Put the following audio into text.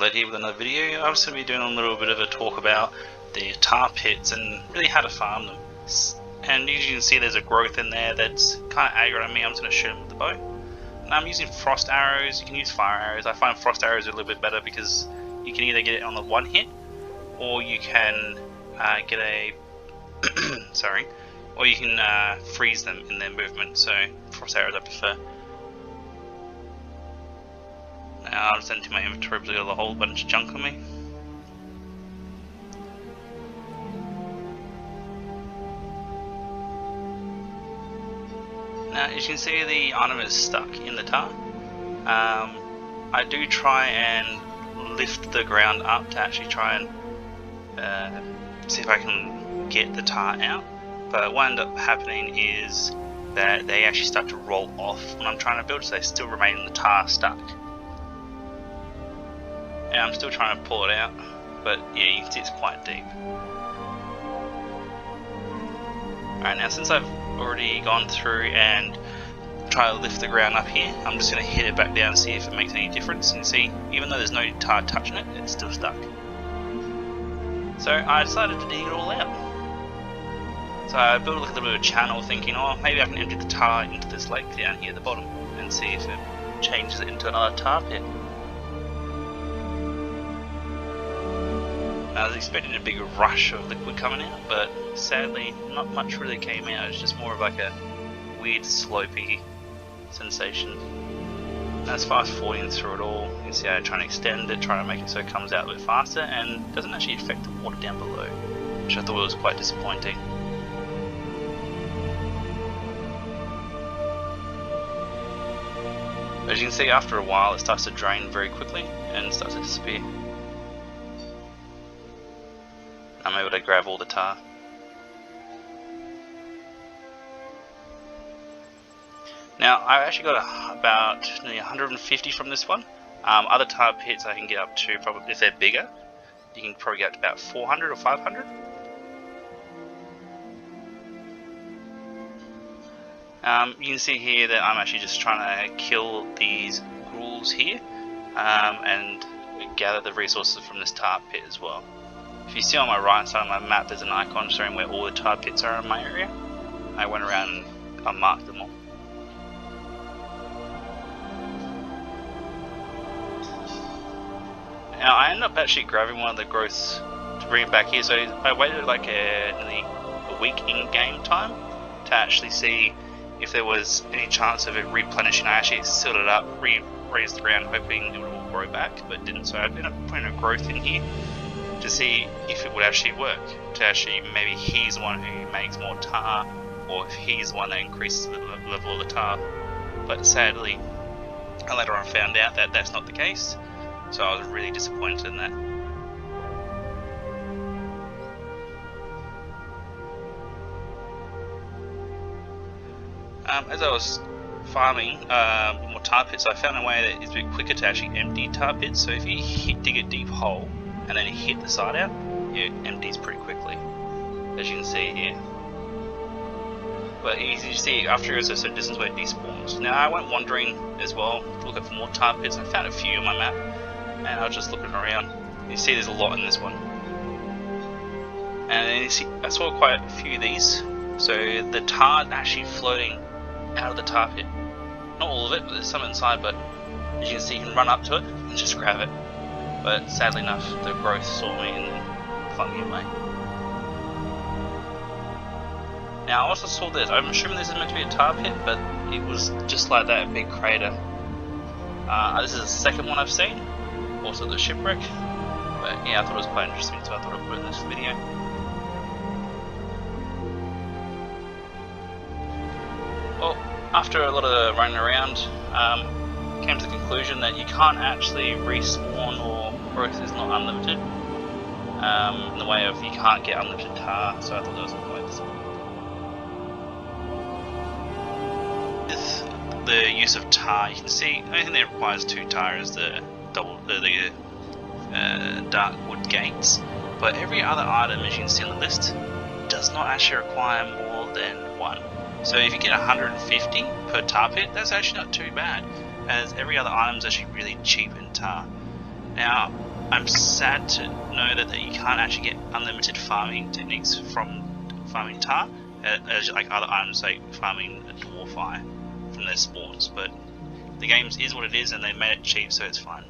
Lloyd here with another video. I'm just going to be doing a little bit of a talk about the tar pits and really how to farm them. And as you can see, there's a growth in there that's kind of aggroing me. I'm just going to shoot them with the bow. And I'm using frost arrows. You can use fire arrows. I find frost arrows are a little bit better because you can either get it on the one hit, or you can get a sorry, or you can freeze them in their movement. So frost arrows I prefer. Now I'll just enter my inventory because I got a whole bunch of junk on me. Now as you can see, the item is stuck in the tar. I do try and lift the ground up to actually try and see if I can get the tar out, but what ends up happening is that they actually start to roll off when I'm trying to build, so they still remain in the tar stuck. And I'm still trying to pull it out, but yeah, you can see it's quite deep. Alright, now since I've already gone through and tried to lift the ground up here, I'm just going to hit it back down and see if it makes any difference. And see, even though there's no tar touching it, it's still stuck. So I decided to dig it all out. So I built a little bit of a channel thinking, oh, maybe I can empty the tar into this lake down here at the bottom and see if it changes it into another tar pit. I was expecting a big rush of liquid coming out, but sadly not much really came out. It's just more of like a weird slopey sensation. And as fast forwarding through it all, you can see I try and extend it, try to make it so it comes out a bit faster and doesn't actually affect the water down below, which I thought was quite disappointing. As you can see, after a while it starts to drain very quickly and starts to disappear. I'm able to grab all the tar. Now I actually got about nearly 150 from this one. Other tar pits I can get up to, probably if they're bigger, you can probably get up to about 400 or 500. You can see here that I'm actually just trying to kill these ghouls here and gather the resources from this tar pit as well. If you see on my right side of my map, there's an icon showing where all the tar pits are in my area. I went around and marked them all. Now I ended up actually grabbing one of the growths to bring it back here, so I waited like nearly a week in game time to actually see if there was any chance of it replenishing. I actually sealed it up, raised the ground hoping it would all grow back, but it didn't, so I ended up putting a growth in here to see if it would actually work, to actually maybe he's the one who makes more tar, or if he's the one that increases the level of the tar. But sadly, I later on found out that that's not the case, so I was really disappointed in that. As I was farming more tar pits, I found a way that is a bit quicker to actually empty tar pits. So if you dig a deep hole and then you hit the side out, it empties pretty quickly, as you can see here. But as you see, after it goes a certain distance where it despawns. Now I went wandering as well to look for more tar pits. I found a few on my map, and I was just looking around. You see there's a lot in this one. And then you see, I saw quite a few of these. So the tar is actually floating out of the tar pit. Not all of it, but there's some inside, but as you can see, you can run up to it and just grab it. But sadly enough, the growth saw me and then flung me away. Now I also saw this. I'm assuming this is meant to be a tar pit, but it was just like that, a big crater. This is the second one I've seen, also the shipwreck. But yeah, I thought it was quite interesting, so I thought I'd put it in this video. Well, after a lot of running around, came to the conclusion that you can't actually respawn, or growth is not unlimited, in the way of you can't get unlimited tar, so I thought that was quite disappointing. With the use of tar, you can see the only thing that requires 2 tar is the dark wood gates, but every other item, as you can see on the list, does not actually require more than 1. So if you get 150 per tar pit, that's actually not too bad, as every other item is actually really cheap in tar. Now, I'm sad to know that you can't actually get unlimited farming techniques from farming tar, as like other items like farming a dwarf eye from their spawns. But the game is what it is, and they made it cheap, so it's fine.